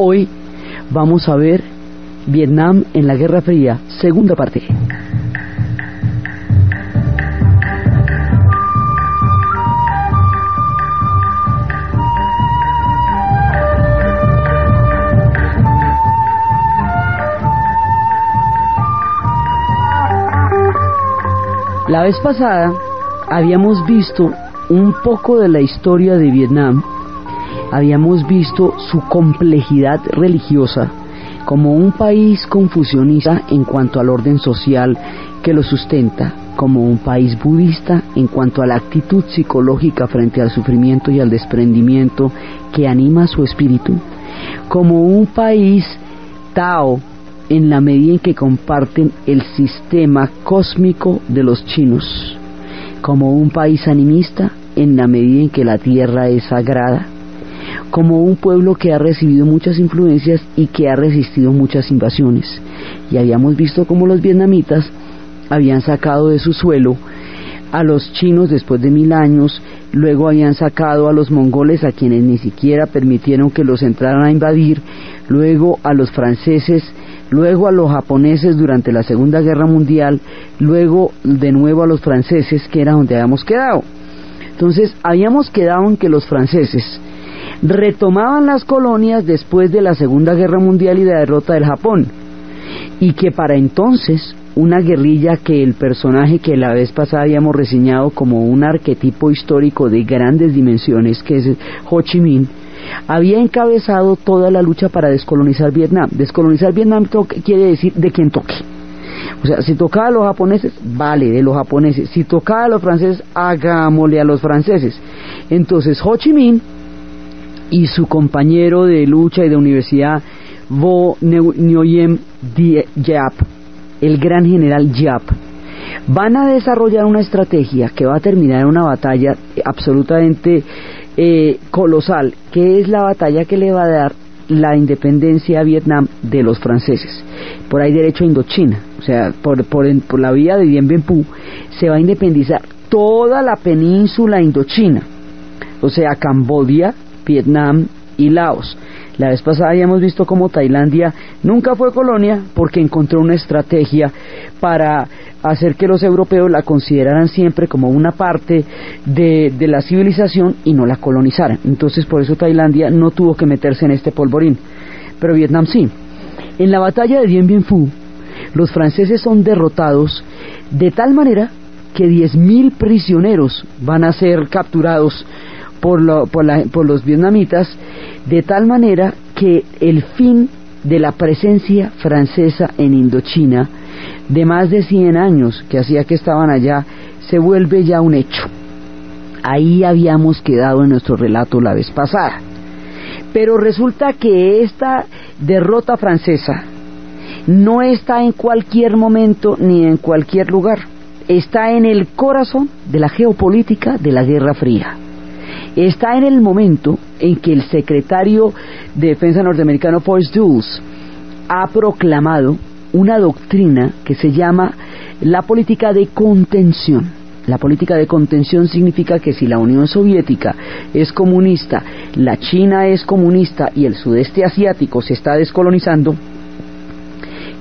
Hoy vamos a ver Vietnam en la Guerra Fría, segunda parte. La vez pasada habíamos visto un poco de la historia de Vietnam, habíamos visto su complejidad religiosa como un país confusionista en cuanto al orden social que lo sustenta, como un país budista en cuanto a la actitud psicológica frente al sufrimiento y al desprendimiento que anima su espíritu, como un país Tao en la medida en que comparten el sistema cósmico de los chinos, como un país animista en la medida en que la tierra es sagrada, como un pueblo que ha recibido muchas influencias y que ha resistido muchas invasiones. Y habíamos visto cómo los vietnamitas habían sacado de su suelo a los chinos después de 1000 años, luego habían sacado a los mongoles, a quienes ni siquiera permitieron que los entraran a invadir, luego a los franceses, luego a los japoneses durante la Segunda Guerra Mundial, luego de nuevo a los franceses, que era donde habíamos quedado. Entonces habíamos quedado en que los franceses retomaban las colonias después de la Segunda Guerra Mundial y la derrota del Japón, y que para entonces una guerrilla que el personaje que la vez pasada habíamos reseñado como un arquetipo histórico de grandes dimensiones, que es Ho Chi Minh, había encabezado toda la lucha para descolonizar Vietnam. Descolonizar Vietnam quiere decir de quien toque. O sea, si tocaba a los japoneses, vale, de los japoneses. Si tocaba a los franceses, hagámosle a los franceses. Entonces Ho Chi Minh y su compañero de lucha y de universidad, Vo Nguyen Giap, el gran general Giap, van a desarrollar una estrategia que va a terminar en una batalla absolutamente colosal, que es la batalla que le va a dar la independencia a Vietnam de los franceses. Por ahí derecho a Indochina, o sea, por la vía de Dien Bien Phu se va a independizar toda la península indochina, o sea, Camboya, Vietnam y Laos. La vez pasada habíamos visto cómo Tailandia nunca fue colonia porque encontró una estrategia para hacer que los europeos la consideraran siempre como una parte de la civilización y no la colonizaran. Entonces por eso Tailandia no tuvo que meterse en este polvorín, pero Vietnam sí. En la batalla de Dien Bien Phu, los franceses son derrotados de tal manera que 10.000 prisioneros van a ser capturados por los vietnamitas, de tal manera que el fin de la presencia francesa en Indochina de más de 100 años que hacía que estaban allá se vuelve ya un hecho. Ahí habíamos quedado en nuestro relato la vez pasada, pero resulta que esta derrota francesa no está en cualquier momento ni en cualquier lugar, está en el corazón de la geopolítica de la Guerra Fría. Está en el momento en que el secretario de Defensa norteamericano Forrest Dulles ha proclamado una doctrina que se llama la política de contención. La política de contención significa que si la Unión Soviética es comunista, la China es comunista y el sudeste asiático se está descolonizando,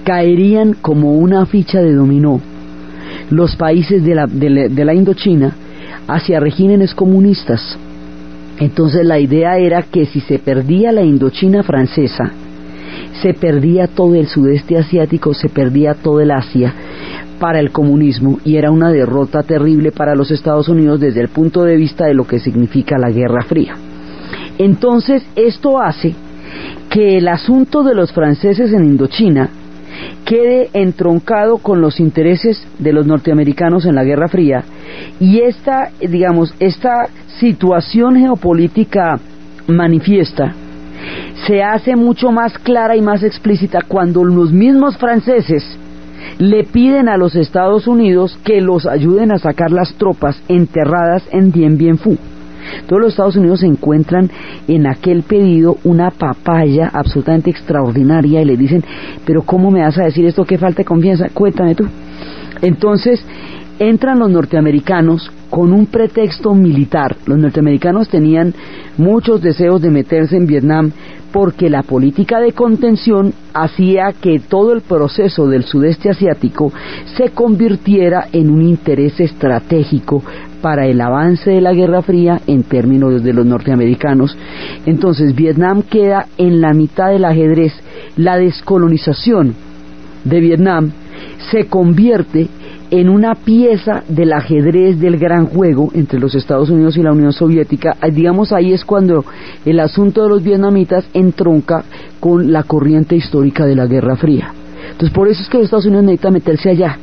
caerían como una ficha de dominó los países de la Indochina hacia regímenes comunistas. Entonces la idea era que si se perdía la Indochina francesa, se perdía todo el sudeste asiático, se perdía todo el Asia para el comunismo, y era una derrota terrible para los Estados Unidos desde el punto de vista de lo que significa la Guerra Fría. Entonces esto hace que el asunto de los franceses en Indochina quede entroncado con los intereses de los norteamericanos en la Guerra Fría, y esta situación geopolítica manifiesta se hace mucho más clara y más explícita cuando los mismos franceses le piden a los Estados Unidos que los ayuden a sacar las tropas enterradas en Dien Bien Phu. Todos los Estados Unidos encuentran en aquel pedido una papaya absolutamente extraordinaria y le dicen, pero ¿cómo me vas a decir esto? ¿Qué falta de confianza? Cuéntame tú. Entonces entran los norteamericanos con un pretexto militar. Los norteamericanos tenían muchos deseos de meterse en Vietnam porque la política de contención hacía que todo el proceso del sudeste asiático se convirtiera en un interés estratégico para el avance de la Guerra Fría en términos de los norteamericanos. Entonces Vietnam queda en la mitad del ajedrez. La descolonización de Vietnam se convierte en una pieza del ajedrez del gran juego entre los Estados Unidos y la Unión Soviética. Digamos, ahí es cuando el asunto de los vietnamitas entronca con la corriente histórica de la Guerra Fría. Entonces por eso es que los Estados Unidos necesitan meterse allá.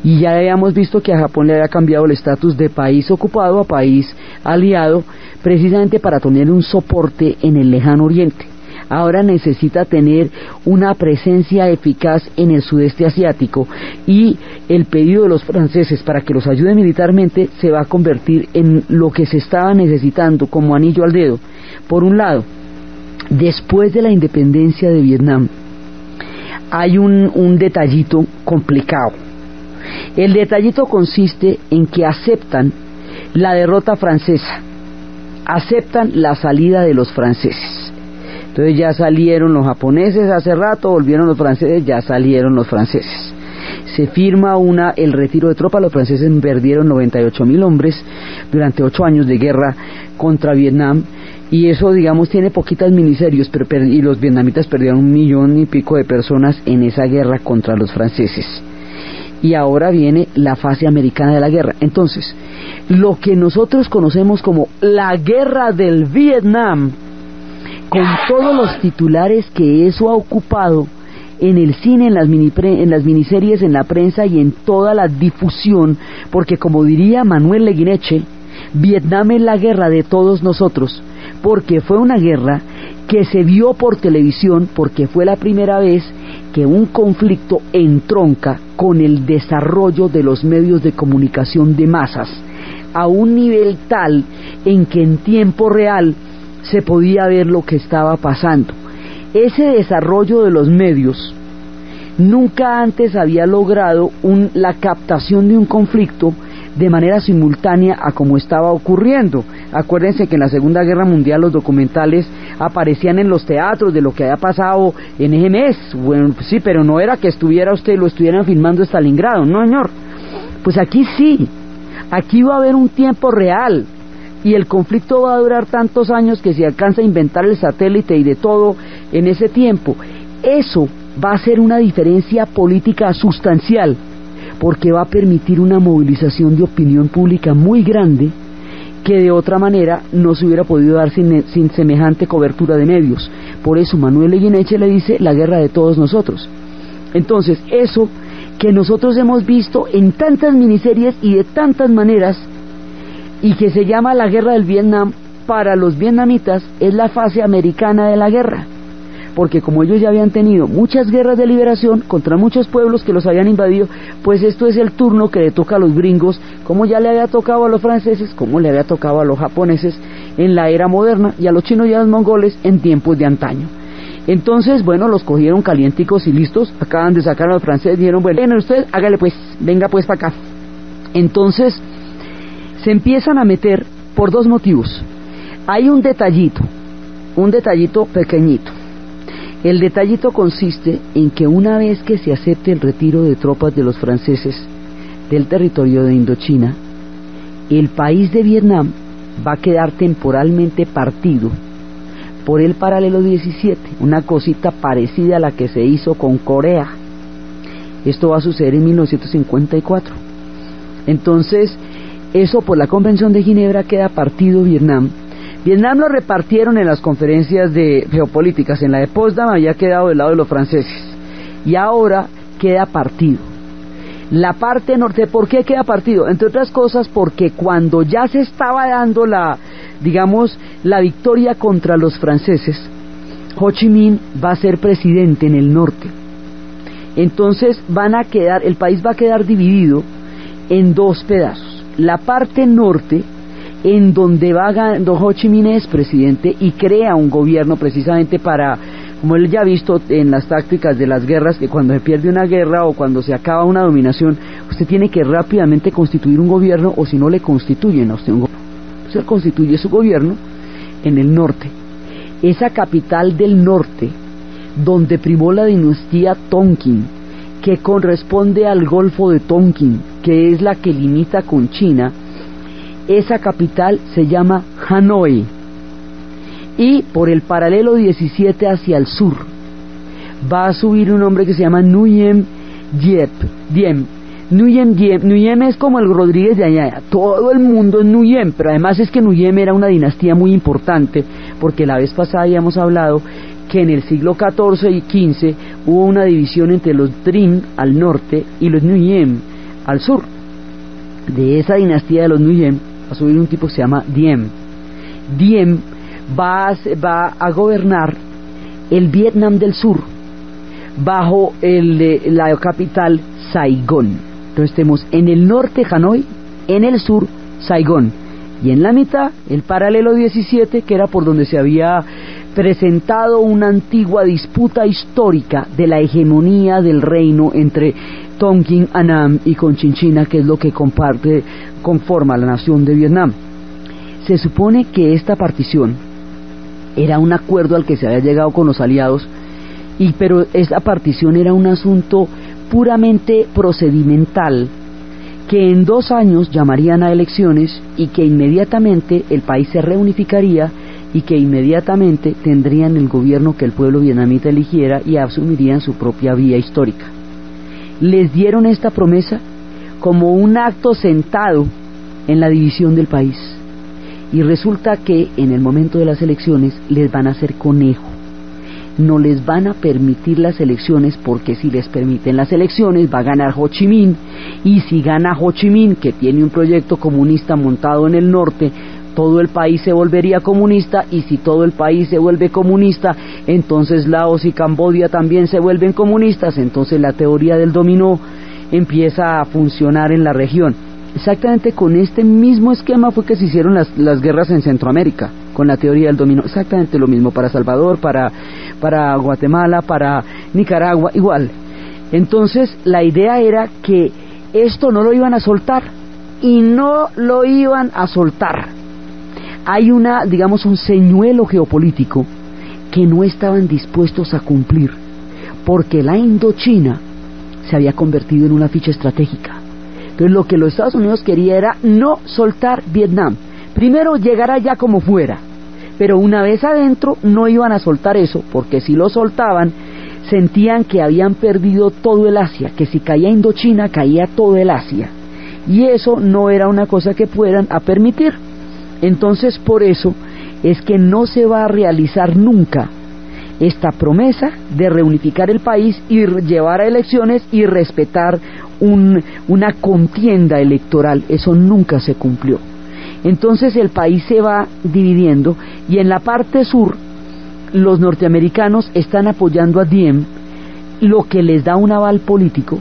Y ya habíamos visto que a Japón le había cambiado el estatus de país ocupado a país aliado, precisamente para tener un soporte en el lejano oriente. Ahora necesita tener una presencia eficaz en el sudeste asiático, y el pedido de los franceses para que los ayude militarmente se va a convertir en lo que se estaba necesitando como anillo al dedo. Por un lado, después de la independencia de Vietnam, hay un detallito complicado. El detallito consiste en que aceptan la derrota francesa, aceptan la salida de los franceses. Entonces ya salieron los japoneses hace rato, volvieron los franceses, ya salieron los franceses. Se firma el retiro de tropas. Los franceses perdieron 98.000 hombres durante 8 años de guerra contra Vietnam, y eso, digamos, tiene poquitas miniserios, y los vietnamitas perdieron 1 millón y pico de personas en esa guerra contra los franceses. Y ahora viene la fase americana de la guerra. Entonces, lo que nosotros conocemos como la guerra del Vietnam, con todos los titulares que eso ha ocupado en el cine, en las miniseries, en la prensa y en toda la difusión, porque como diría Manuel Leguineche, Vietnam es la guerra de todos nosotros, porque fue una guerra que se vio por televisión, porque fue la primera vez que un conflicto entronca con el desarrollo de los medios de comunicación de masas, a un nivel tal en que en tiempo real se podía ver lo que estaba pasando. Ese desarrollo de los medios nunca antes había logrado la captación de un conflicto de manera simultánea a como estaba ocurriendo. Acuérdense que en la Segunda Guerra Mundial los documentales aparecían en los teatros de lo que había pasado en ese mes. Bueno, sí, pero no era que lo estuvieran filmando Stalingrado, no señor. Pues aquí sí, aquí va a haber un tiempo real, y el conflicto va a durar tantos años que se alcanza a inventar el satélite y de todo en ese tiempo. Eso va a ser una diferencia política sustancial, porque va a permitir una movilización de opinión pública muy grande que de otra manera no se hubiera podido dar sin semejante cobertura de medios. Por eso Manuel Leguineche le dice la guerra de todos nosotros. Entonces, eso que nosotros hemos visto en tantas miniseries y de tantas maneras, y que se llama la guerra del Vietnam, para los vietnamitas es la fase americana de la guerra, porque como ellos ya habían tenido muchas guerras de liberación contra muchos pueblos que los habían invadido, pues esto es el turno que le toca a los gringos, como ya le había tocado a los franceses, como le había tocado a los japoneses en la era moderna, y a los chinos y a los mongoles en tiempos de antaño. Entonces, bueno, los cogieron calienticos y listos, acaban de sacar a los franceses, dijeron, bueno, usted hágale pues, venga pues para acá. Entonces se empiezan a meter por 2 motivos. Hay un detallito pequeñito. El detallito consiste en que una vez que se acepte el retiro de tropas de los franceses del territorio de Indochina, el país de Vietnam va a quedar temporalmente partido por el paralelo 17, una cosita parecida a la que se hizo con Corea. Esto va a suceder en 1954. Entonces, eso por la Convención de Ginebra queda partido Vietnam. Vietnam lo repartieron en las conferencias de geopolíticas. En la de Potsdam había quedado del lado de los franceses, y ahora queda partido. La parte norte, ¿por qué queda partido? Entre otras cosas porque cuando ya se estaba dando la victoria contra los franceses, Ho Chi Minh va a ser presidente en el norte. Entonces el país va a quedar dividido en 2 pedazos. La parte norte, en donde Ho Chi Minh es presidente y crea un gobierno precisamente para, como él ya ha visto en las tácticas de las guerras, que cuando se pierde una guerra o cuando se acaba una dominación, usted tiene que rápidamente constituir un gobierno, o si no le constituyen a usted un gobierno. Usted constituye su gobierno en el norte, esa capital del norte, donde primó la dinastía Tonkin, que corresponde al Golfo de Tonkin, que es la que limita con China, esa capital se llama Hanoi. Y por el paralelo 17 hacia el sur va a subir un hombre que se llama Nguyen Diem. Nguyen es como el Rodríguez de allá, todo el mundo es Nguyen, pero además es que Nguyen era una dinastía muy importante, porque la vez pasada habíamos hablado que en el siglo XIV y XV hubo una división entre los Trin al norte y los Nguyen al sur. De esa dinastía de los Nguyen va a subir un tipo que se llama Diem. Diem va a gobernar el Vietnam del sur bajo la capital Saigón. Entonces tenemos en el norte Hanoi, en el sur Saigón, y en la mitad el paralelo 17, que era por donde se había presentado una antigua disputa histórica de la hegemonía del reino entre Tonkin, Annam y Conchinchina, que es lo que conforma la nación de Vietnam. Se supone que esta partición era un acuerdo al que se había llegado con los aliados, pero esta partición era un asunto puramente procedimental, que en 2 años llamarían a elecciones y que inmediatamente el país se reunificaría y que inmediatamente tendrían el gobierno que el pueblo vietnamita eligiera y asumirían su propia vía histórica. Les dieron esta promesa como un acto sentado en la división del país, y resulta que en el momento de las elecciones les van a hacer conejo. No les van a permitir las elecciones, porque si les permiten las elecciones va a ganar Ho Chi Minh, y si gana Ho Chi Minh, que tiene un proyecto comunista montado en el norte, todo el país se volvería comunista, y si todo el país se vuelve comunista, entonces Laos y Camboya también se vuelven comunistas. Entonces la teoría del dominó empieza a funcionar en la región. Exactamente con este mismo esquema fue que se hicieron las guerras en Centroamérica, con la teoría del dominó, exactamente lo mismo para Salvador, para Guatemala, para Nicaragua, igual. Entonces la idea era que esto no lo iban a soltar, y no lo iban a soltar. Hay un señuelo geopolítico que no estaban dispuestos a cumplir, porque la Indochina se había convertido en una ficha estratégica. Entonces lo que los Estados Unidos quería era no soltar Vietnam. Primero llegar allá como fuera, pero una vez adentro no iban a soltar eso, porque si lo soltaban sentían que habían perdido todo el Asia, que si caía Indochina caía todo el Asia, y eso no era una cosa que fueran a permitir. Entonces por eso es que no se va a realizar nunca esta promesa de reunificar el país y llevar a elecciones y respetar una contienda electoral. Eso nunca se cumplió. Entonces el país se va dividiendo, y en la parte sur los norteamericanos están apoyando a Diem, lo que les da un aval político,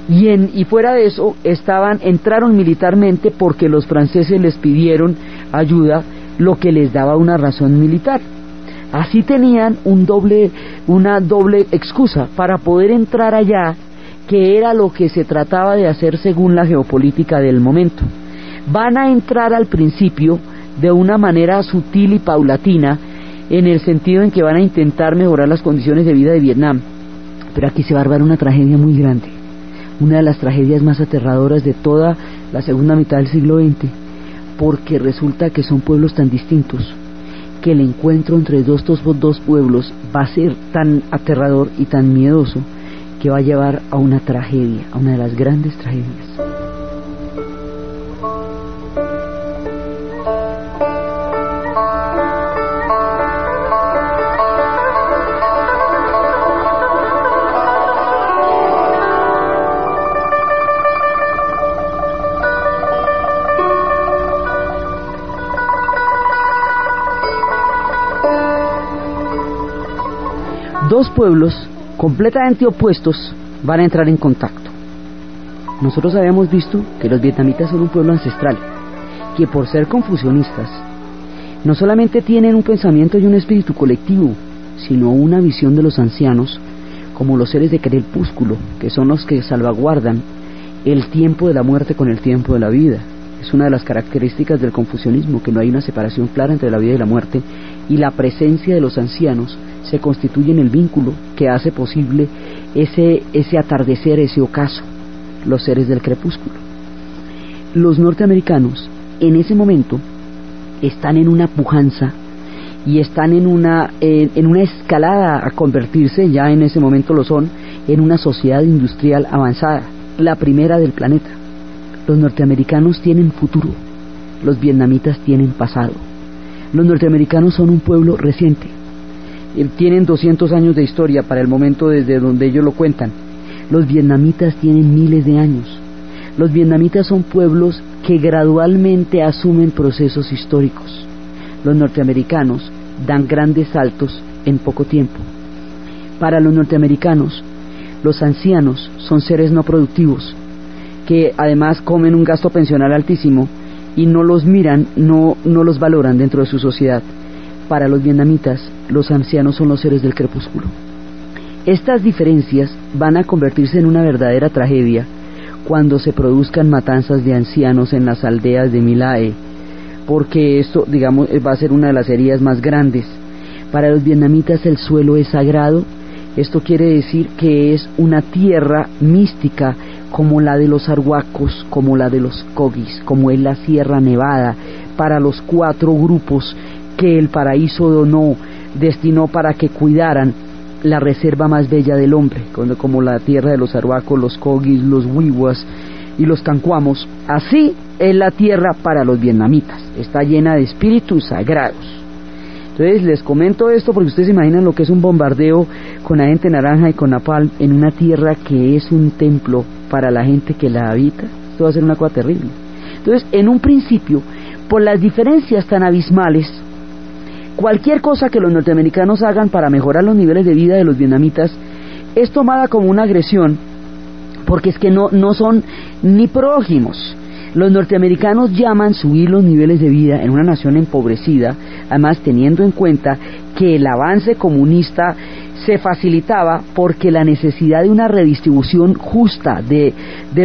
y fuera de eso entraron militarmente porque los franceses les pidieron ayuda, lo que les daba una razón militar. Así tenían una doble excusa para poder entrar allá, que era lo que se trataba de hacer según la geopolítica del momento. Van a entrar al principio de una manera sutil y paulatina, en el sentido en que van a intentar mejorar las condiciones de vida de Vietnam, pero aquí se va a dar una tragedia muy grande, una de las tragedias más aterradoras de toda la segunda mitad del siglo XX, porque resulta que son pueblos tan distintos, que el encuentro entre estos dos pueblos va a ser tan aterrador y tan miedoso, que va a llevar a una tragedia, a una de las grandes tragedias. Dos pueblos completamente opuestos van a entrar en contacto. Nosotros habíamos visto que los vietnamitas son un pueblo ancestral, que por ser confucionistas, no solamente tienen un pensamiento y un espíritu colectivo, sino una visión de los ancianos como los seres de crepúsculo, que son los que salvaguardan el tiempo de la muerte con el tiempo de la vida. Es una de las características del confucianismo, que no hay una separación clara entre la vida y la muerte, y la presencia de los ancianos se constituye en el vínculo que hace posible ese atardecer, ese ocaso, los seres del crepúsculo. Los norteamericanos en ese momento están en una pujanza y están en una escalada a convertirse, ya en ese momento lo son, en una sociedad industrial avanzada, la primera del planeta. Los norteamericanos tienen futuro, los vietnamitas tienen pasado. Los norteamericanos son un pueblo reciente, tienen 200 años de historia para el momento desde donde ellos lo cuentan. Los vietnamitas tienen miles de años. Los vietnamitas son pueblos que gradualmente asumen procesos históricos. Los norteamericanos dan grandes saltos en poco tiempo. Para los norteamericanos, los ancianos son seres no productivos, que además comen un gasto pensional altísimo y no los miran, no los valoran dentro de su sociedad. Para los vietnamitas, los ancianos son los seres del crepúsculo. Estas diferencias van a convertirse en una verdadera tragedia cuando se produzcan matanzas de ancianos en las aldeas de My Lai, porque esto, digamos, va a ser una de las heridas más grandes. Para los vietnamitas el suelo es sagrado. Esto quiere decir que es una tierra mística, como la de los arhuacos, como la de los cogis, como es la Sierra Nevada, para los 4 grupos que el paraíso destinó para que cuidaran la reserva más bella del hombre, como la tierra de los arhuacos, los cogis, los wiwas y los cancuamos. Así es la tierra para los vietnamitas, está llena de espíritus sagrados. Entonces les comento esto porque ustedes se imaginan lo que es un bombardeo con agente naranja y con napalm en una tierra que es un templo para la gente que la habita. Esto va a ser una cosa terrible. Entonces, en un principio, por las diferencias tan abismales, cualquier cosa que los norteamericanos hagan para mejorar los niveles de vida de los vietnamitas es tomada como una agresión, porque es que no son ni prójimos. Los norteamericanos llaman subir los niveles de vida en una nación empobrecida, además teniendo en cuenta que el avance comunista se facilitaba porque la necesidad de una redistribución justa de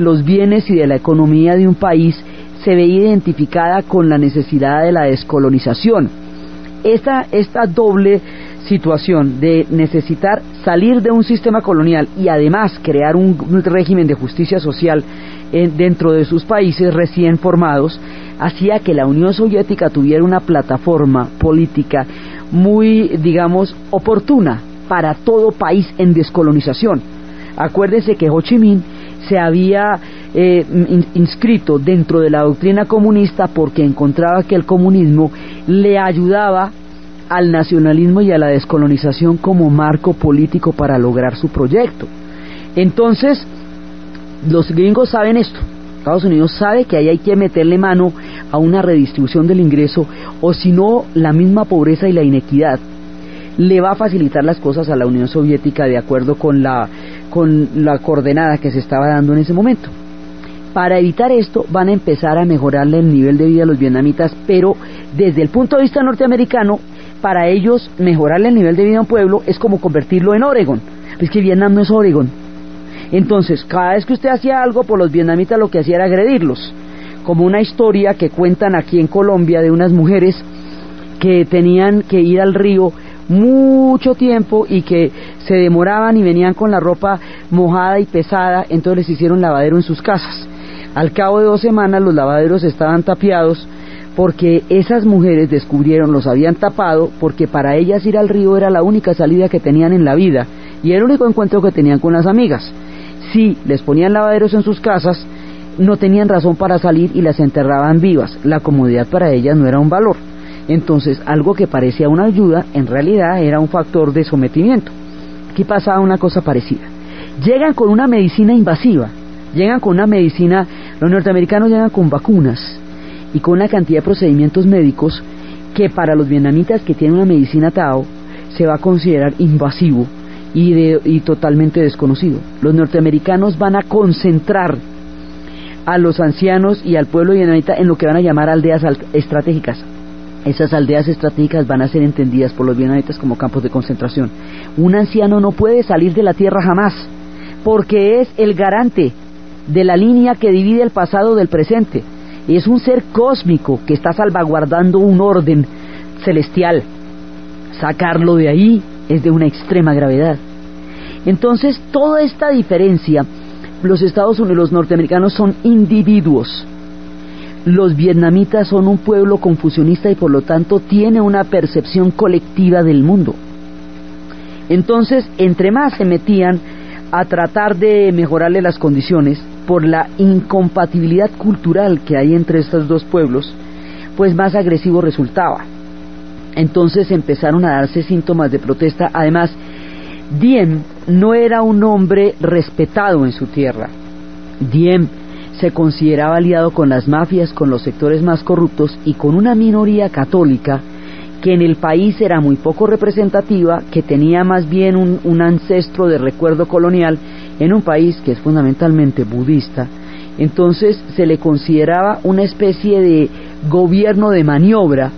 los bienes y de la economía de un país se veía identificada con la necesidad de la descolonización. Esta doble situación de necesitar salir de un sistema colonial y además crear un régimen de justicia social dentro de sus países recién formados, hacía que la Unión Soviética tuviera una plataforma política muy, digamos, oportuna para todo país en descolonización. Acuérdense que Ho Chi Minh se había inscrito dentro de la doctrina comunista porque encontraba que el comunismo le ayudaba al nacionalismo y a la descolonización como marco político para lograr su proyecto. Entonces, los gringos saben esto. Estados Unidos sabe que ahí hay que meterle mano a una redistribución del ingreso, o si no, la misma pobreza y la inequidad le va a facilitar las cosas a la Unión Soviética de acuerdo con la coordenada que se estaba dando en ese momento. Para evitar esto van a empezar a mejorarle el nivel de vida a los vietnamitas, pero desde el punto de vista norteamericano, para ellos mejorarle el nivel de vida a un pueblo es como convertirlo en Oregón. Es que Vietnam no es Oregón. Entonces, cada vez que usted hacía algo por los vietnamitas, lo que hacía era agredirlos, como una historia que cuentan aquí en Colombia de unas mujeres que tenían que ir al río mucho tiempo y que se demoraban y venían con la ropa mojada y pesada, entonces les hicieron lavadero en sus casas. Al cabo de 2 semanas los lavaderos estaban tapiados porque esas mujeres descubrieron, los habían tapado porque para ellas ir al río era la única salida que tenían en la vida y el único encuentro que tenían con las amigas. Si les ponían lavaderos en sus casas, no tenían razón para salir y las enterraban vivas. La comodidad para ellas no era un valor. Entonces, algo que parecía una ayuda, en realidad era un factor de sometimiento. Aquí pasaba una cosa parecida. Llegan con una medicina invasiva, los norteamericanos llegan con vacunas y con una cantidad de procedimientos médicos que para los vietnamitas que tienen una medicina Tao se va a considerar invasivo y totalmente desconocido. Los norteamericanos van a concentrar a los ancianos y al pueblo vietnamita en lo que van a llamar aldeas estratégicas. Esas aldeas estratégicas van a ser entendidas por los vietnamitas como campos de concentración. Un anciano no puede salir de la tierra jamás, porque es el garante de la línea que divide el pasado del presente. es un ser cósmico que está salvaguardando un orden celestial. Sacarlo de ahí es de una extrema gravedad. Entonces, toda esta diferencia, los Estados Unidos, los norteamericanos son individuos. Los vietnamitas son un pueblo confucionista y por lo tanto tiene una percepción colectiva del mundo. Entonces, entre más se metían a tratar de mejorarle las condiciones por la incompatibilidad cultural que hay entre estos dos pueblos, pues más agresivo resultaba. Entonces empezaron a darse síntomas de protesta. Además, Diem no era un hombre respetado en su tierra. Diem se consideraba aliado con las mafias, con los sectores más corruptos y con una minoría católica que en el país era muy poco representativa, que tenía más bien un ancestro de recuerdo colonial en un país que es fundamentalmente budista. Entonces se le consideraba una especie de gobierno de maniobra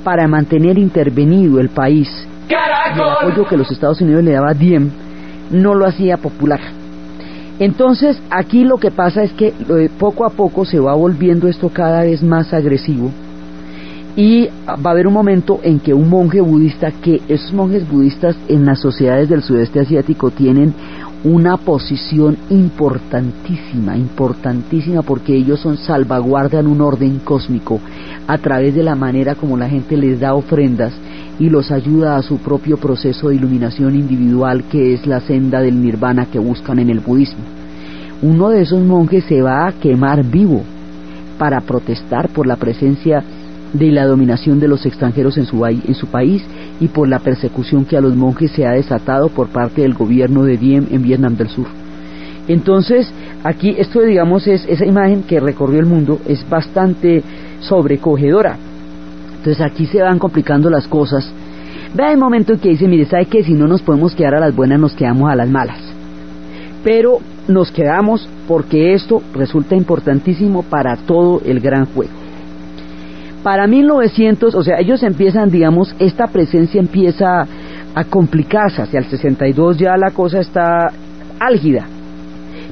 para mantener intervenido el país. Y el apoyo que los Estados Unidos le daba a Diem no lo hacía popular. Entonces aquí lo que pasa es que poco a poco se va volviendo esto cada vez más agresivo, y va a haber un momento en que un monje budista, que esos monjes budistas en las sociedades del sudeste asiático tienen una posición importantísima, porque ellos salvaguardan un orden cósmico a través de la manera como la gente les da ofrendas y los ayuda a su propio proceso de iluminación individual, que es la senda del nirvana que buscan en el budismo. Uno de esos monjes se va a quemar vivo para protestar por la presencia de la dominación de los extranjeros en su país y por la persecución que a los monjes se ha desatado por parte del gobierno de Diem en Vietnam del Sur. Entonces, aquí esto, digamos, es esa imagen que recorrió el mundo, es bastante sobrecogedora. Entonces aquí se van complicando las cosas. Vea el momento en que dice, mire, ¿sabe qué? Si no nos podemos quedar a las buenas, nos quedamos a las malas. Pero nos quedamos porque esto resulta importantísimo para todo el gran juego. Para 1900, o sea, ellos empiezan, digamos, esta presencia empieza a complicarse. Hacia el 62 ya la cosa está álgida.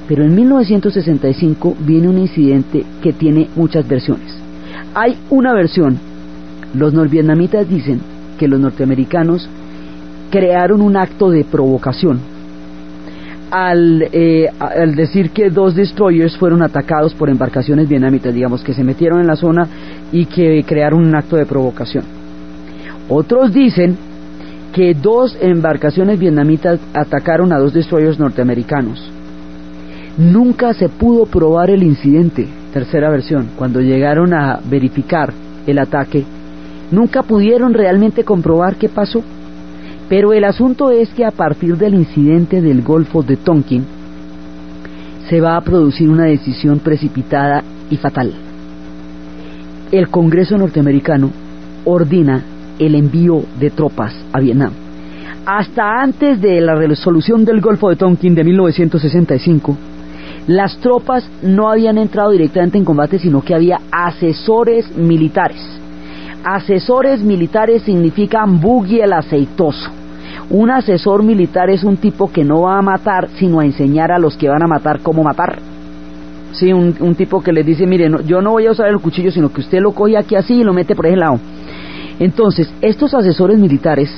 Pero en 1965 viene un incidente que tiene muchas versiones. Hay una versión. Los norvietnamitas dicen que los norteamericanos crearon un acto de provocación al decir que 2 destroyers fueron atacados por embarcaciones vietnamitas, digamos, que se metieron en la zona y que crearon un acto de provocación. Otros dicen que 2 embarcaciones vietnamitas atacaron a 2 destroyers norteamericanos. Nunca se pudo probar el incidente. Tercera versión, cuando llegaron a verificar el ataque, nunca pudieron realmente comprobar qué pasó. Pero el asunto es que a partir del incidente del Golfo de Tonkin se va a producir una decisión precipitada y fatal. El Congreso norteamericano ordena el envío de tropas a Vietnam. Hasta antes de la resolución del Golfo de Tonkin de 1965, las tropas no habían entrado directamente en combate, sino que había asesores militares. Asesores militares significan buggy el aceitoso. Un asesor militar es un tipo que no va a matar, sino a enseñar a los que van a matar cómo matar. Sí, un tipo que les dice, mire, no, yo no voy a usar el cuchillo, sino que usted lo coge aquí así y lo mete por ese lado. Entonces, estos asesores militares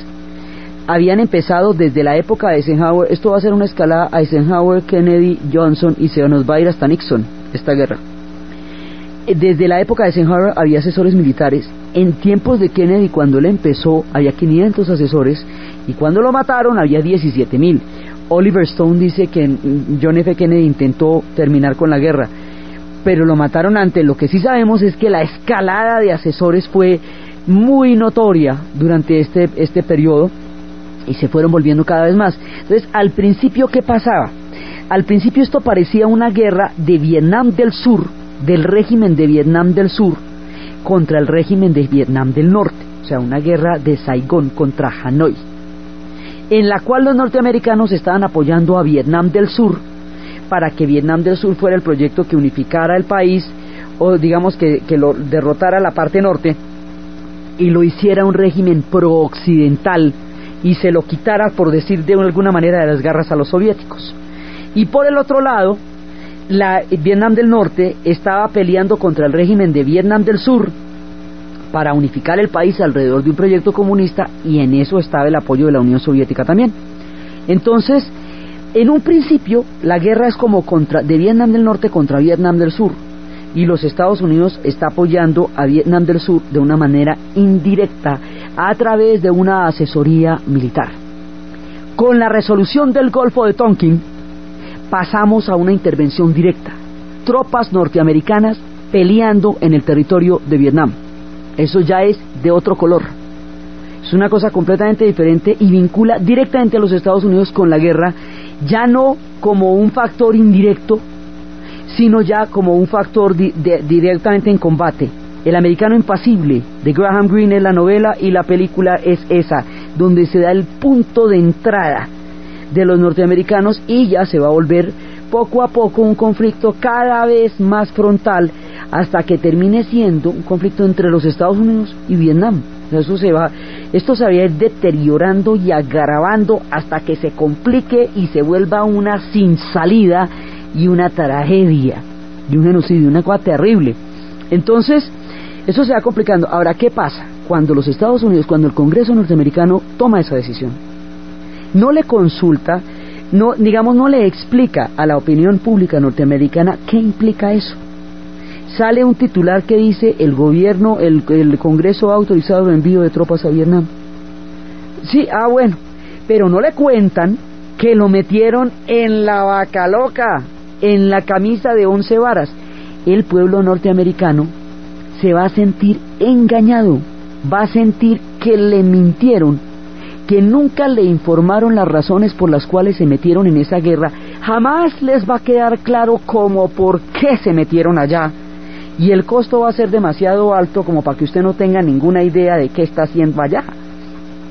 habían empezado desde la época de Eisenhower. Esto va a ser una escalada: Eisenhower, Kennedy, Johnson, y se nos va a ir hasta Nixon esta guerra. Desde la época de Eisenhower había asesores militares. En tiempos de Kennedy, cuando él empezó, había 500 asesores, y cuando lo mataron había 17,000. Oliver Stone dice que John F. Kennedy intentó terminar con la guerra, pero lo mataron antes. Lo que sí sabemos es que la escalada de asesores fue muy notoria durante este periodo, y se fueron volviendo cada vez más. Entonces, al principio, ¿qué pasaba? Al principio esto parecía una guerra de Vietnam del Sur, del régimen de Vietnam del Sur, contra el régimen de Vietnam del Norte, o sea, una guerra de Saigón contra Hanoi, en la cual los norteamericanos estaban apoyando a Vietnam del Sur para que Vietnam del Sur fuera el proyecto que unificara el país, o digamos que lo derrotara la parte norte y lo hiciera un régimen pro-occidental y se lo quitara, por decir de alguna manera, de las garras a los soviéticos. Y por el otro lado Vietnam del Norte estaba peleando contra el régimen de Vietnam del Sur para unificar el país alrededor de un proyecto comunista, y en eso estaba el apoyo de la Unión Soviética también. Entonces, en un principio, la guerra es como de Vietnam del Norte contra Vietnam del Sur, y los Estados Unidos está apoyando a Vietnam del Sur de una manera indirecta a través de una asesoría militar. Con la resolución del Golfo de Tonkin pasamos a una intervención directa, tropas norteamericanas peleando en el territorio de Vietnam. Eso ya es de otro color, es una cosa completamente diferente y vincula directamente a los Estados Unidos con la guerra, ya no como un factor indirecto, sino ya como un factor directamente en combate. El americano impasible de Graham Greene es la novela, y la película es esa, donde se da el punto de entrada de los norteamericanos, y ya se va a volver poco a poco un conflicto cada vez más frontal, hasta que termine siendo un conflicto entre los Estados Unidos y Vietnam. Esto se va a ir deteriorando y agravando hasta que se complique y se vuelva una sin salida y una tragedia y un genocidio, una cosa terrible. Entonces, eso se va complicando. Ahora, ¿qué pasa? Cuando los Estados Unidos, cuando el Congreso norteamericano toma esa decisión, no le consulta, no le explica a la opinión pública norteamericana qué implica eso. Sale un titular que dice: el gobierno, el Congreso ha autorizado el envío de tropas a Vietnam. Sí, bueno, pero no le cuentan que lo metieron en la vaca loca, en la camisa de 11 varas. El pueblo norteamericano se va a sentir engañado, va a sentir que le mintieron, que nunca le informaron las razones por las cuales se metieron en esa guerra. Jamás les va a quedar claro cómo por qué se metieron allá, y el costo va a ser demasiado alto como para que usted no tenga ninguna idea de qué está haciendo allá.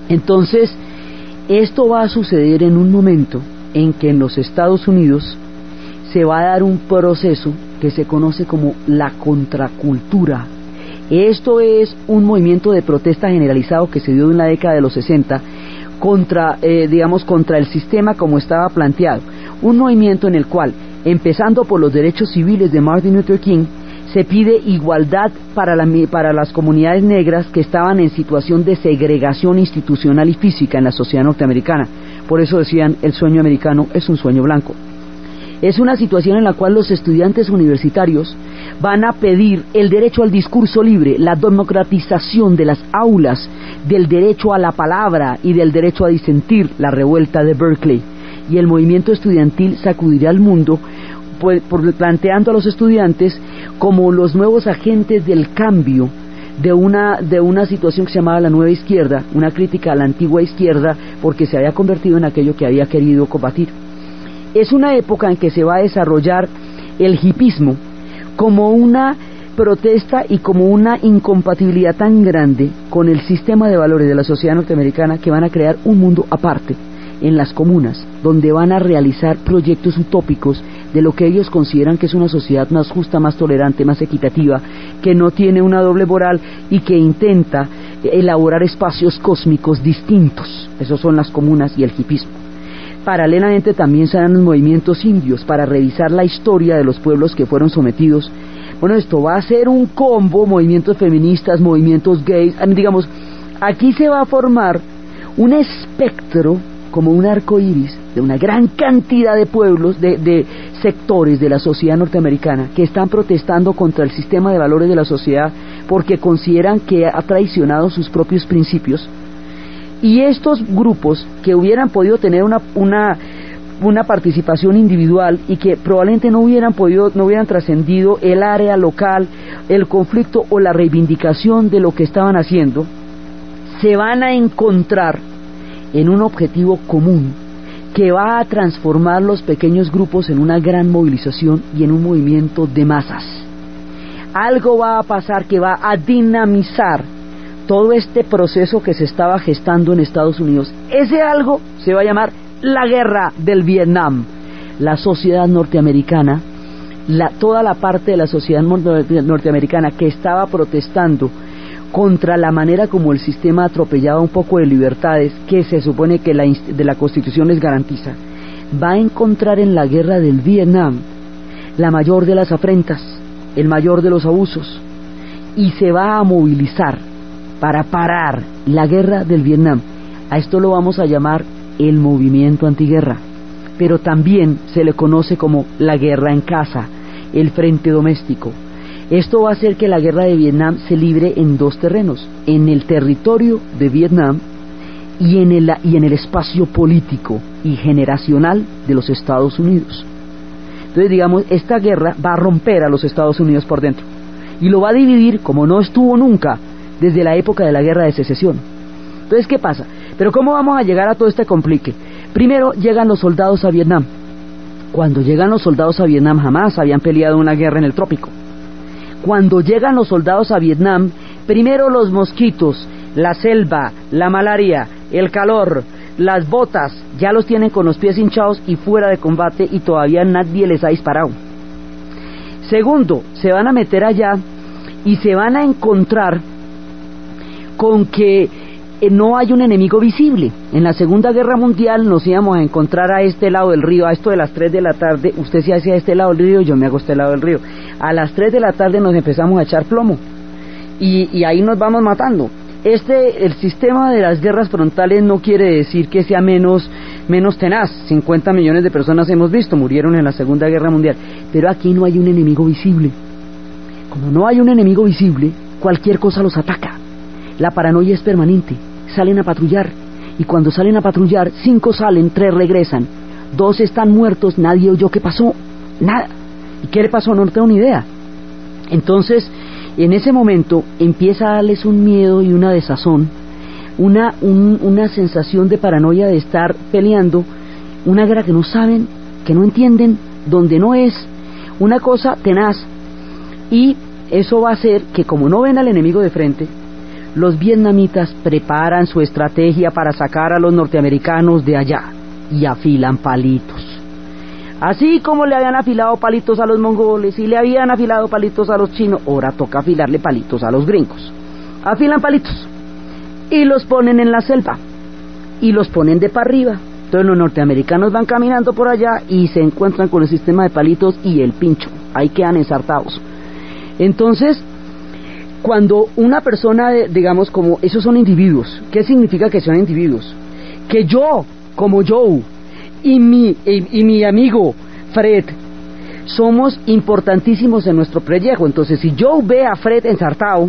Entonces, esto va a suceder en un momento en que en los Estados Unidos se va a dar un proceso que se conoce como la contracultura. Esto es un movimiento de protesta generalizado que se dio en la década de los 60 contra el sistema como estaba planteado. Un movimiento en el cual, empezando por los derechos civiles de Martin Luther King, se pide igualdad para las comunidades negras que estaban en situación de segregación institucional y física en la sociedad norteamericana. Por eso decían: el sueño americano es un sueño blanco. Es una situación en la cual los estudiantes universitarios van a pedir el derecho al discurso libre, la democratización de las aulas, del derecho a la palabra y del derecho a disentir, la revuelta de Berkeley. Y el movimiento estudiantil sacudirá al mundo, planteando a los estudiantes como los nuevos agentes del cambio de una situación que se llamaba la nueva izquierda, una crítica a la antigua izquierda, porque se había convertido en aquello que había querido combatir. Es una época en que se va a desarrollar el hipismo como una protesta y como una incompatibilidad tan grande con el sistema de valores de la sociedad norteamericana, que van a crear un mundo aparte en las comunas, donde van a realizar proyectos utópicos de lo que ellos consideran que es una sociedad más justa, más tolerante, más equitativa, que no tiene una doble moral y que intenta elaborar espacios cósmicos distintos. Esos son las comunas y el hipismo. Paralelamente también se dan los movimientos indios para revisar la historia de los pueblos que fueron sometidos. Bueno, esto va a ser un combo: movimientos feministas, movimientos gays, aquí se va a formar un espectro, como un arco iris, de una gran cantidad de pueblos, de sectores de la sociedad norteamericana que están protestando contra el sistema de valores de la sociedad, porque consideran que ha traicionado sus propios principios. Y estos grupos que hubieran podido tener una participación individual y que probablemente no hubieran trascendido el área local, el conflicto o la reivindicación de lo que estaban haciendo, se van a encontrar en un objetivo común que va a transformar los pequeños grupos en una gran movilización y en un movimiento de masas. Algo va a pasar que va a dinamizar todo este proceso que se estaba gestando en Estados Unidos. Ese algo se va a llamar la guerra del Vietnam. La sociedad norteamericana, toda la parte de la sociedad norteamericana que estaba protestando contra la manera como el sistema atropellaba un poco de libertades que se supone que de la Constitución les garantiza, va a encontrar en la guerra del Vietnam la mayor de las afrentas, el mayor de los abusos, y se va a movilizar para parar la guerra del Vietnam. A esto lo vamos a llamar el movimiento antiguerra, pero también se le conoce como la guerra en casa, el frente doméstico. Esto va a hacer que la guerra de Vietnam se libre en dos terrenos: en el territorio de Vietnam y en el espacio político y generacional de los Estados Unidos. Entonces, digamos, esta guerra va a romper a los Estados Unidos por dentro y lo va a dividir como no estuvo nunca desde la época de la guerra de secesión. Entonces, ¿qué pasa? Pero ¿cómo vamos a llegar a todo este complique? Primero llegan los soldados a Vietnam. Cuando llegan los soldados a Vietnam, jamás habían peleado una guerra en el trópico. Cuando llegan los soldados a Vietnam, primero los mosquitos, la selva, la malaria, el calor, las botas, ya los tienen con los pies hinchados y fuera de combate y todavía nadie les ha disparado. Segundo, se van a meter allá y se van a encontrar con que no hay un enemigo visible. En la Segunda Guerra Mundial nos íbamos a encontrar a este lado del río, a esto de las 3 de la tarde, usted se hace a este lado del río, yo me hago a este lado del río. A las 3 de la tarde nos empezamos a echar plomo y ahí nos vamos matando. El sistema de las guerras frontales no quiere decir que sea menos tenaz. 50 millones de personas hemos visto, murieron en la Segunda Guerra Mundial, pero aquí no hay un enemigo visible. Como no hay un enemigo visible, cualquier cosa los ataca. La paranoia es permanente. Salen a patrullar, y cuando salen a patrullar, 5 salen, 3 regresan, 2 están muertos, nadie oyó qué pasó, nada. ¿Y qué le pasó? No tengo ni idea. Entonces, en ese momento empieza a darles un miedo y una desazón, una sensación de paranoia de estar peleando una guerra que no saben, que no entienden, donde no es, una cosa tenaz. Y eso va a hacer que, como no ven al enemigo de frente, los vietnamitas preparan su estrategia para sacar a los norteamericanos de allá y afilan palitos. Así como le habían afilado palitos a los mongoles y le habían afilado palitos a los chinos, ahora toca afilarle palitos a los gringos. Afilan palitos y los ponen en la selva y los ponen de para arriba. Entonces los norteamericanos van caminando por allá y se encuentran con el sistema de palitos y el pincho. Ahí quedan ensartados. Entonces, cuando una persona, digamos, como esos son individuos, ¿qué significa que sean individuos? Que yo, como Joe, y mi amigo Fred, somos importantísimos en nuestro pellejo. Entonces, si Joe ve a Fred ensartado,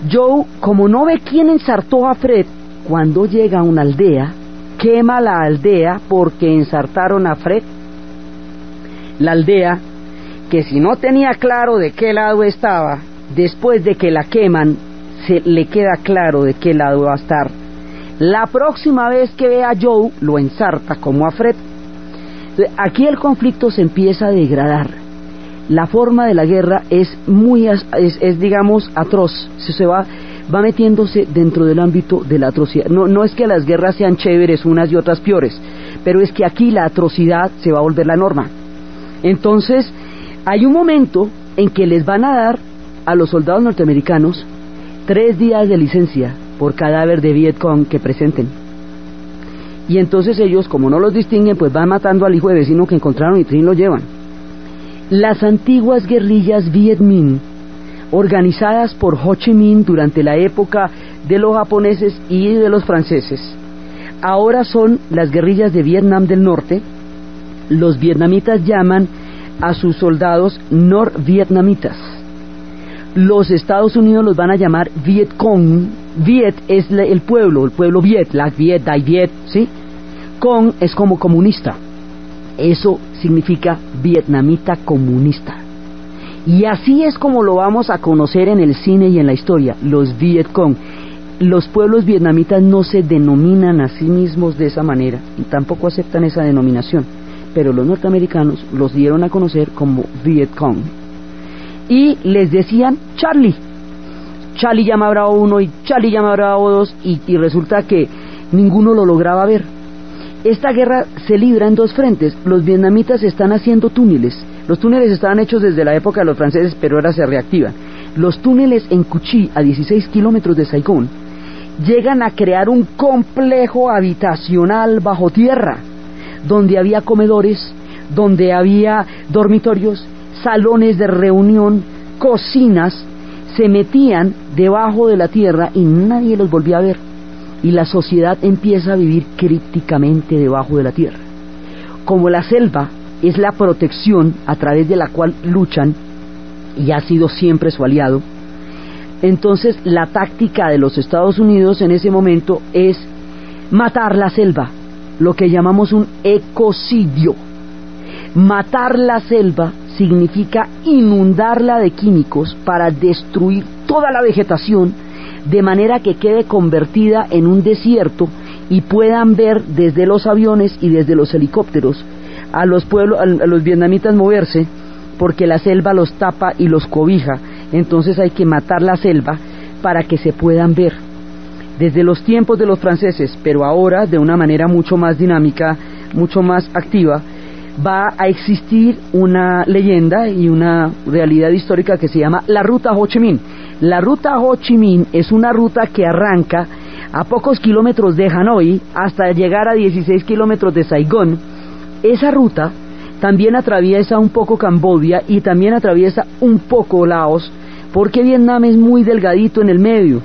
Joe, como no ve quién ensartó a Fred, cuando llega a una aldea, quema la aldea porque ensartaron a Fred. La aldea, que si no tenía claro de qué lado estaba, después de que la queman, se le queda claro de qué lado va a estar. La próxima vez que ve a Joe, lo ensarta como a Fred. Aquí el conflicto se empieza a degradar. La forma de la guerra es digamos, atroz. Se va metiéndose dentro del ámbito de la atrocidad. No es que las guerras sean chéveres unas y otras peores, pero es que aquí la atrocidad se va a volver la norma. Entonces, hay un momento en que les van a dar a los soldados norteamericanos 3 días de licencia por cadáver de Vietcong que presenten. Y entonces ellos, como no los distinguen, pues van matando al hijo de vecino que encontraron y trin lo llevan. Las antiguas guerrillas Viet Minh, organizadas por Ho Chi Minh durante la época de los japoneses y de los franceses, ahora son las guerrillas de Vietnam del Norte. Los vietnamitas llaman a sus soldados norvietnamitas. Los Estados Unidos los van a llamar Vietcong. Viet es el pueblo Viet, la Viet, Dai Viet, ¿sí? Cong es como comunista. Eso significa vietnamita comunista. Y así es como lo vamos a conocer en el cine y en la historia, los Vietcong. Los pueblos vietnamitas no se denominan a sí mismos de esa manera y tampoco aceptan esa denominación, pero los norteamericanos los dieron a conocer como Vietcong. Y les decían Charlie. Charlie llama a Bravo 1 y Charlie llama a Bravo 2 y resulta que ninguno lo lograba ver. Esta guerra se libra en 2 frentes. Los vietnamitas están haciendo túneles. Los túneles estaban hechos desde la época de los franceses, pero ahora se reactivan. Los túneles en Cu Chi, a 16 kilómetros de Saigón, llegan a crear un complejo habitacional bajo tierra, donde había comedores, donde había dormitorios, salones de reunión, cocinas, se metían debajo de la tierra y nadie los volvía a ver. Y la sociedad empieza a vivir crípticamente debajo de la tierra. Como la selva es la protección a través de la cual luchan y ha sido siempre su aliado, entonces la táctica de los Estados Unidos en ese momento es matar la selva, lo que llamamos un ecocidio. Matar la selva significa inundarla de químicos para destruir toda la vegetación, de manera que quede convertida en un desierto y puedan ver desde los aviones y desde los helicópteros a los pueblos, a los vietnamitas moverse, porque la selva los tapa y los cobija. Entonces hay que matar la selva para que se puedan ver. Desde los tiempos de los franceses, pero ahora de una manera mucho más dinámica, mucho más activa, va a existir una leyenda y una realidad histórica que se llama la Ruta Ho Chi Minh. La Ruta Ho Chi Minh es una ruta que arranca a pocos kilómetros de Hanoi hasta llegar a 16 kilómetros de Saigón. Esa ruta también atraviesa un poco Camboya y también atraviesa un poco Laos, porque Vietnam es muy delgadito en el medio.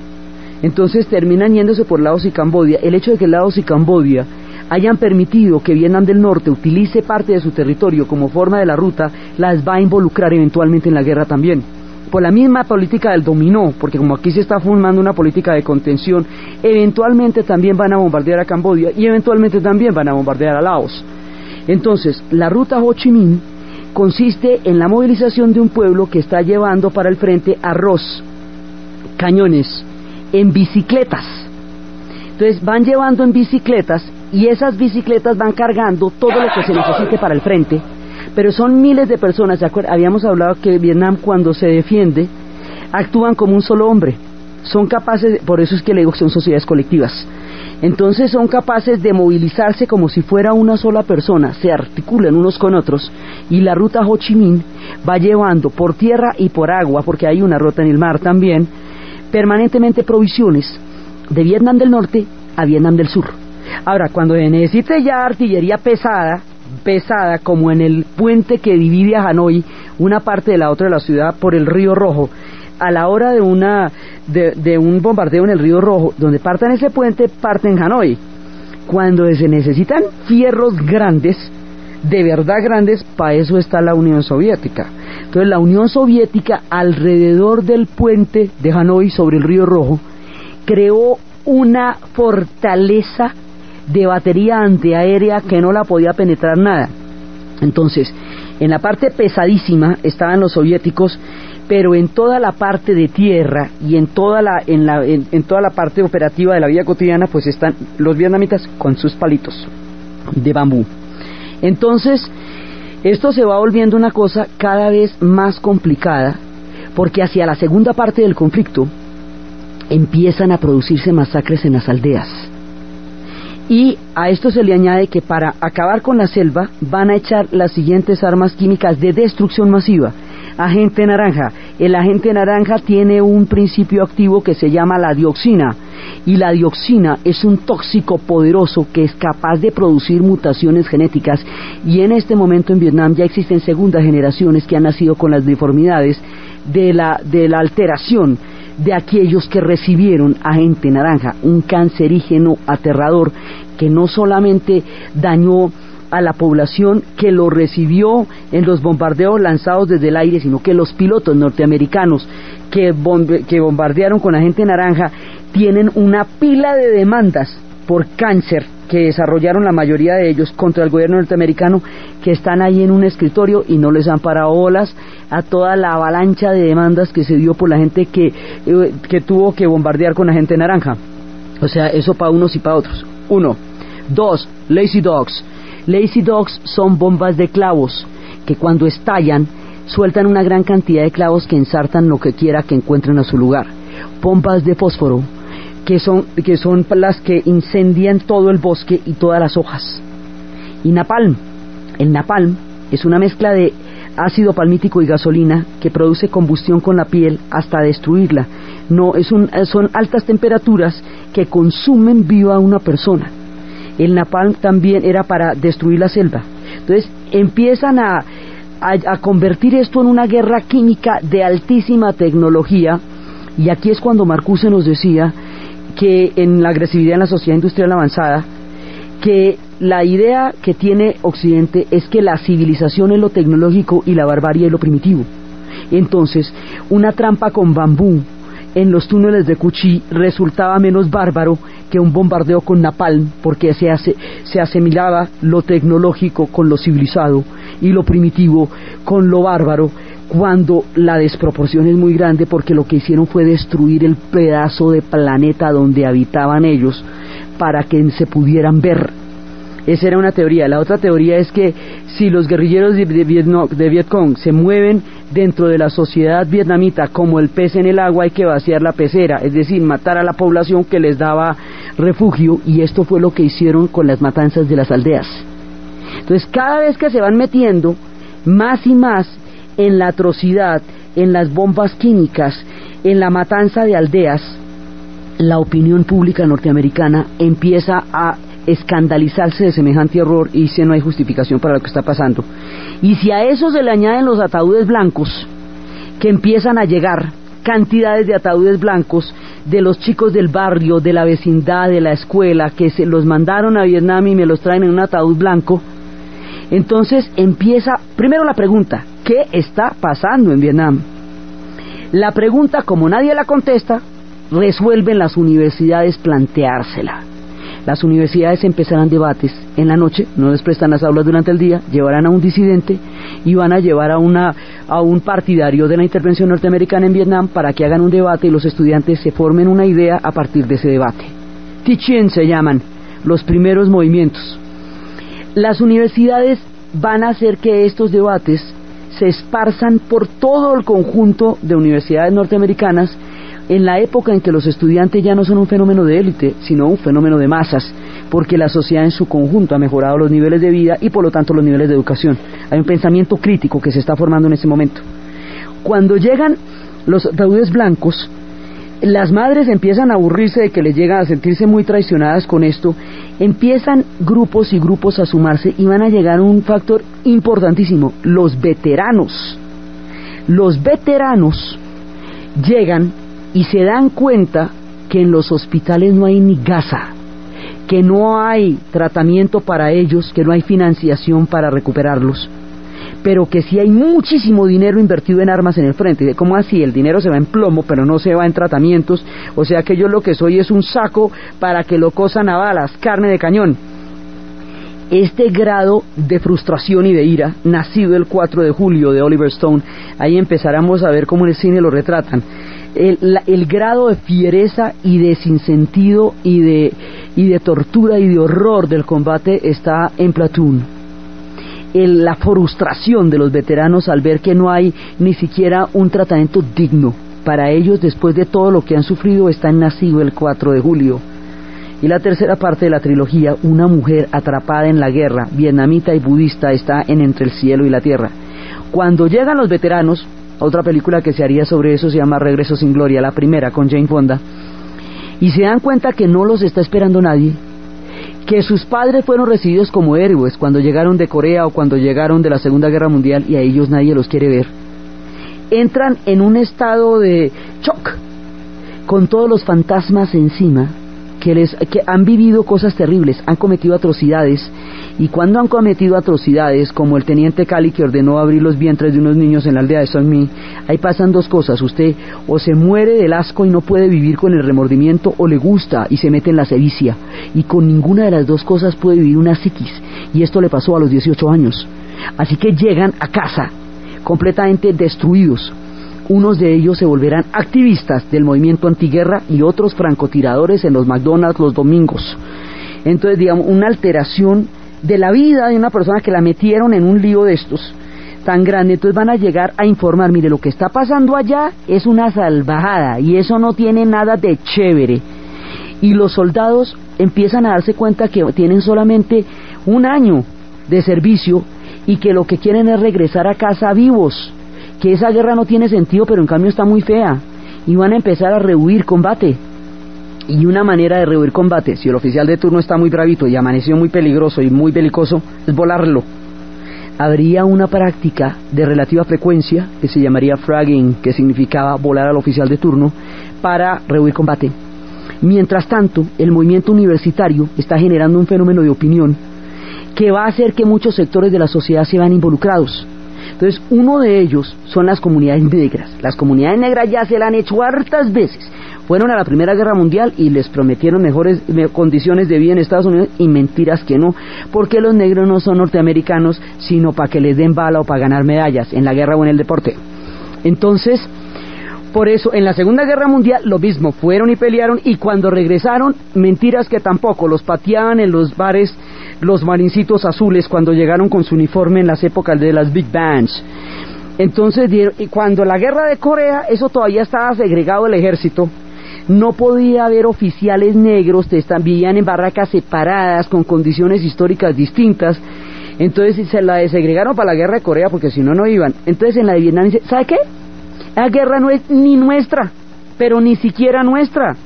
Entonces terminan yéndose por Laos y Camboya. El hecho de que Laos y Camboya hayan permitido que Vietnam del Norte utilice parte de su territorio como forma de la ruta, las va a involucrar eventualmente en la guerra también. Por la misma política del dominó, porque como aquí se está formando una política de contención, eventualmente también van a bombardear a Camboya y eventualmente también van a bombardear a Laos. Entonces, la ruta Ho Chi Minh consiste en la movilización de un pueblo que está llevando para el frente arroz, cañones, en bicicletas. Entonces van llevando en bicicletas y esas bicicletas van cargando todo lo que se necesite para el frente, pero son miles de personas. Habíamos hablado que Vietnam, cuando se defiende, actúan como un solo hombre, son capaces, por eso es que le digo que son sociedades colectivas. Entonces son capaces de movilizarse como si fuera una sola persona, se articulan unos con otros, y la ruta Ho Chi Minh va llevando por tierra y por agua, porque hay una ruta en el mar también, permanentemente provisiones de Vietnam del Norte a Vietnam del Sur. Ahora, cuando se necesite ya artillería pesada, como en el puente que divide a Hanoi, una parte de la otra de la ciudad, por el Río Rojo, a la hora de un bombardeo en el Río Rojo, donde partan ese puente, parten Hanoi. Cuando se necesitan fierros grandes, de verdad grandes, para eso está la Unión Soviética. Entonces la Unión Soviética, alrededor del puente de Hanoi sobre el Río Rojo, creó una fortaleza de batería antiaérea que no la podía penetrar nada. Entonces, en la parte pesadísima estaban los soviéticos, pero en toda la parte de tierra y en toda la parte operativa de la vida cotidiana, pues están los vietnamitas con sus palitos de bambú. Entonces, esto se va volviendo una cosa cada vez más complicada, porque hacia la segunda parte del conflicto empiezan a producirse masacres en las aldeas. Y a esto se le añade que para acabar con la selva van a echar las siguientes armas químicas de destrucción masiva. Agente naranja. El agente naranja tiene un principio activo que se llama la dioxina, y la dioxina es un tóxico poderoso que es capaz de producir mutaciones genéticas, y en este momento en Vietnam ya existen segundas generaciones que han nacido con las deformidades de la alteración de aquellos que recibieron agente naranja, un cancerígeno aterrador que no solamente dañó a la población que lo recibió en los bombardeos lanzados desde el aire, sino que los pilotos norteamericanos que bombardearon con agente naranja tienen una pila de demandas por cáncer que desarrollaron la mayoría de ellos contra el gobierno norteamericano, que están ahí en un escritorio y no les han parado bolas a toda la avalancha de demandas que se dio por la gente que tuvo que bombardear con agente naranja. O sea, eso para unos y para otros. 1. 2. Lazy Dogs. Lazy Dogs son bombas de clavos que cuando estallan sueltan una gran cantidad de clavos que ensartan lo que quiera que encuentren a su lugar. Bombas de fósforo, que son las que incendian todo el bosque y todas las hojas. Y napalm. El napalm es una mezcla de ácido palmítico y gasolina que produce combustión con la piel hasta destruirla. Son altas temperaturas que consumen viva a una persona. El napalm también era para destruir la selva. Entonces empiezan a convertir esto en una guerra química de altísima tecnología, y aquí es cuando Marcuse nos decía que en la agresividad en la sociedad industrial avanzada, que la idea que tiene Occidente es que la civilización es lo tecnológico y la barbarie es lo primitivo. Entonces, una trampa con bambú en los túneles de Kuchí resultaba menos bárbaro que un bombardeo con napalm, porque se asimilaba lo tecnológico con lo civilizado y lo primitivo con lo bárbaro, cuando la desproporción es muy grande, porque lo que hicieron fue destruir el pedazo de planeta donde habitaban ellos para que se pudieran ver. Esa era una teoría. La otra teoría es que si los guerrilleros de Vietcong se mueven dentro de la sociedad vietnamita como el pez en el agua, hay que vaciar la pecera, es decir, matar a la población que les daba refugio, y esto fue lo que hicieron con las matanzas de las aldeas. Entonces, cada vez que se van metiendo más y más en la atrocidad, en las bombas químicas, en la matanza de aldeas, la opinión pública norteamericana empieza a escandalizarse de semejante horror y dice: no hay justificación para lo que está pasando. Y si a eso se le añaden los ataúdes blancos, que empiezan a llegar cantidades de ataúdes blancos de los chicos del barrio, de la vecindad, de la escuela, que se los mandaron a Vietnam y me los traen en un ataúd blanco, entonces empieza primero la pregunta: ¿qué está pasando en Vietnam? La pregunta, como nadie la contesta, resuelven las universidades planteársela. Las universidades empezarán debates en la noche, no les prestan las aulas durante el día, llevarán a un disidente y van a llevar a un partidario de la intervención norteamericana en Vietnam para que hagan un debate y los estudiantes se formen una idea a partir de ese debate. Tichin se llaman los primeros movimientos. Las universidades van a hacer que estos debates se esparzan por todo el conjunto de universidades norteamericanas, en la época en que los estudiantes ya no son un fenómeno de élite, sino un fenómeno de masas, porque la sociedad en su conjunto ha mejorado los niveles de vida y por lo tanto los niveles de educación. Hay un pensamiento crítico que se está formando en ese momento. Cuando llegan los ataúdes blancos, las madres empiezan a aburrirse de que les llegan a sentirse muy traicionadas con esto, empiezan grupos y grupos a sumarse y van a llegar a un factor importantísimo: los veteranos. Los veteranos llegan y se dan cuenta que en los hospitales no hay ni gasa, que no hay tratamiento para ellos, que no hay financiación para recuperarlos, pero que sí hay muchísimo dinero invertido en armas en el frente. ¿Cómo así? El dinero se va en plomo, pero no se va en tratamientos, o sea que yo lo que soy es un saco para que lo cosan a balas, carne de cañón. Este grado de frustración y de ira, nacido el 4 de julio de Oliver Stone, ahí empezaremos a ver cómo en el cine lo retratan. El grado de fiereza y de sinsentido y de tortura y de horror del combate está en Platoon. La frustración de los veteranos al ver que no hay ni siquiera un tratamiento digno para ellos después de todo lo que han sufrido, está en Nacido el 4 de julio. Y la tercera parte de la trilogía, una mujer atrapada en la guerra, vietnamita y budista, está en Entre el cielo y la tierra. Cuando llegan los veteranos, otra película que se haría sobre eso se llama Regreso sin gloria, la primera con Jane Fonda, y se dan cuenta que no los está esperando nadie, que sus padres fueron recibidos como héroes cuando llegaron de Corea o cuando llegaron de la Segunda Guerra Mundial, y a ellos nadie los quiere ver. Entran en un estado de shock con todos los fantasmas encima, que han vivido cosas terribles, han cometido atrocidades, y cuando han cometido atrocidades, como el teniente Cali que ordenó abrir los vientres de unos niños en la aldea de Song Mi, ahí pasan dos cosas: usted o se muere del asco y no puede vivir con el remordimiento, o le gusta y se mete en la sevicia, y con ninguna de las dos cosas puede vivir una psiquis, y esto le pasó a los 18 años. Así que llegan a casa completamente destruidos. Unos de ellos se volverán activistas del movimiento antiguerra y otros francotiradores en los McDonald's los domingos. Entonces, digamos, una alteración de la vida de una persona que la metieron en un lío de estos tan grande. Entonces van a llegar a informar: mire, lo que está pasando allá es una salvajada y eso no tiene nada de chévere. Y los soldados empiezan a darse cuenta que tienen solamente un año de servicio y que lo que quieren es regresar a casa vivos, que esa guerra no tiene sentido, pero en cambio está muy fea, y van a empezar a rehuir combate. Y una manera de rehuir combate, si el oficial de turno está muy bravito y amaneció muy peligroso y muy belicoso, es volarlo. habría una práctica de relativa frecuencia que se llamaría fragging, que significaba volar al oficial de turno para rehuir combate. Mientras tanto, el movimiento universitario está generando un fenómeno de opinión que va a hacer que muchos sectores de la sociedad se vean involucrados. Entonces, uno de ellos son las comunidades negras. Las comunidades negras ya se la han hecho hartas veces. Fueron a la Primera Guerra Mundial y les prometieron mejores condiciones de vida en Estados Unidos, y mentiras que no, porque los negros no son norteamericanos sino para que les den bala o para ganar medallas en la guerra o en el deporte. Entonces, por eso en la Segunda Guerra Mundial lo mismo, fueron y pelearon, y cuando regresaron, mentiras que tampoco, los pateaban en los bares los marincitos azules cuando llegaron con su uniforme en las épocas de las Big Bands. Entonces, y cuando la guerra de Corea, eso todavía estaba segregado el ejército, no podía haber oficiales negros, vivían en barracas separadas, con condiciones históricas distintas. Entonces se la desegregaron para la guerra de Corea, porque si no, no iban. Entonces en la de Vietnam dice, ¿sabe qué? La guerra no es ni nuestra, pero ni siquiera nuestra.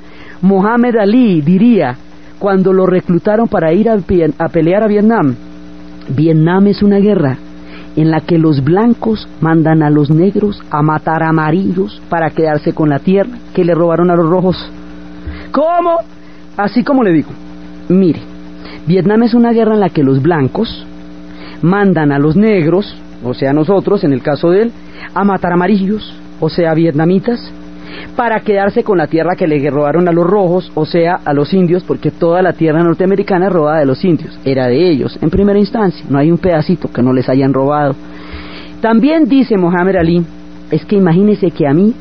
Mohamed Ali diría, cuando lo reclutaron para ir a pelear a Vietnam, Vietnam es una guerra en la que los blancos mandan a los negros a matar a amarillos para quedarse con la tierra que le robaron a los rojos. ¿Cómo? Así como le digo. Mire, Vietnam es una guerra en la que los blancos mandan a los negros, o sea nosotros en el caso de él, a matar amarillos, o sea vietnamitas, para quedarse con la tierra que le robaron a los rojos, o sea a los indios, porque toda la tierra norteamericana robada de los indios, era de ellos en primera instancia, no hay un pedacito que no les hayan robado. También dice Mohamed Ali, es que imagínese que a mí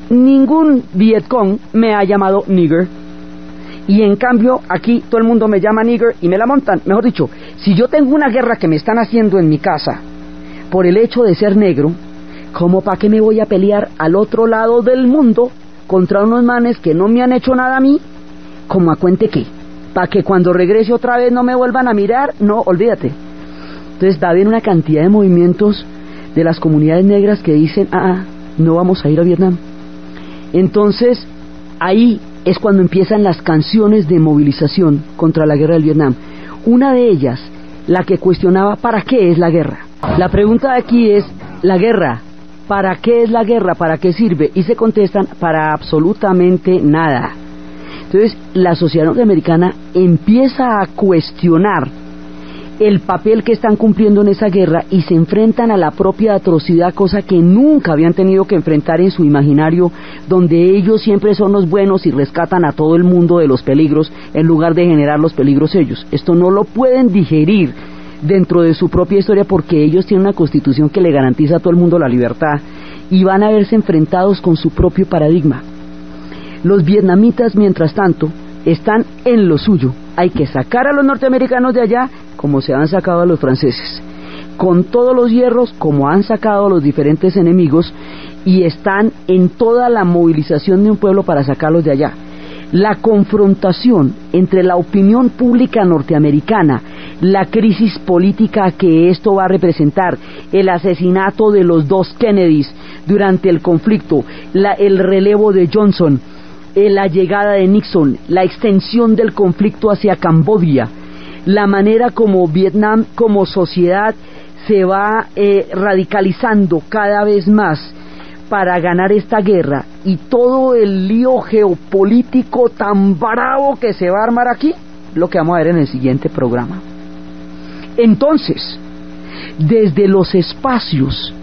ningún Vietcong me ha llamado nigger, y en cambio aquí todo el mundo me llama nigger y me la montan. Mejor dicho, si yo tengo una guerra que me están haciendo en mi casa por el hecho de ser negro, ¿cómo para qué me voy a pelear al otro lado del mundo contra unos manes que no me han hecho nada a mí? ¿Cómo a cuente qué? ¿Para que cuando regrese otra vez no me vuelvan a mirar? No, olvídate. Entonces va a haber una cantidad de movimientos de las comunidades negras que dicen, no vamos a ir a Vietnam. Entonces ahí es cuando empiezan las canciones de movilización contra la guerra del Vietnam. Una de ellas, la que cuestionaba ¿para qué es la guerra? La pregunta de aquí es, la guerra, ¿para qué es la guerra? ¿Para qué sirve? Y se contestan, para absolutamente nada. Entonces la sociedad norteamericana empieza a cuestionar el papel que están cumpliendo en esa guerra y se enfrentan a la propia atrocidad, cosa que nunca habían tenido que enfrentar en su imaginario, donde ellos siempre son los buenos y rescatan a todo el mundo de los peligros en lugar de generar los peligros ellos. Esto no lo pueden digerir dentro de su propia historia, porque ellos tienen una constitución que le garantiza a todo el mundo la libertad, y van a verse enfrentados con su propio paradigma. Los vietnamitas, mientras tanto, están en lo suyo. Hay que sacar a los norteamericanos de allá como se han sacado a los franceses, con todos los hierros como han sacado a los diferentes enemigos, y están en toda la movilización de un pueblo para sacarlos de allá. La confrontación entre la opinión pública norteamericana, la crisis política que esto va a representar, el asesinato de los dos Kennedys durante el conflicto, el relevo de Johnson, la llegada de Nixon, la extensión del conflicto hacia Camboya, la manera como Vietnam como sociedad se va radicalizando cada vez más para ganar esta guerra, y todo el lío geopolítico tan bravo que se va a armar aquí, lo que vamos a ver en el siguiente programa. Entonces, desde los espacios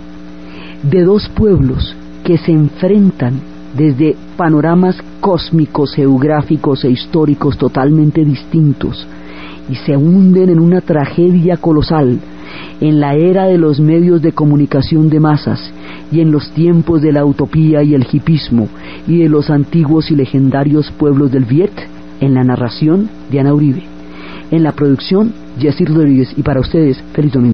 de dos pueblos que se enfrentan desde panoramas cósmicos, geográficos e históricos totalmente distintos, y se hunden en una tragedia colosal, en la era de los medios de comunicación de masas y en los tiempos de la utopía y el hipismo y de los antiguos y legendarios pueblos del Viet, en la narración Diana Uribe, en la producción Jessy Rodríguez, y para ustedes, feliz domingo.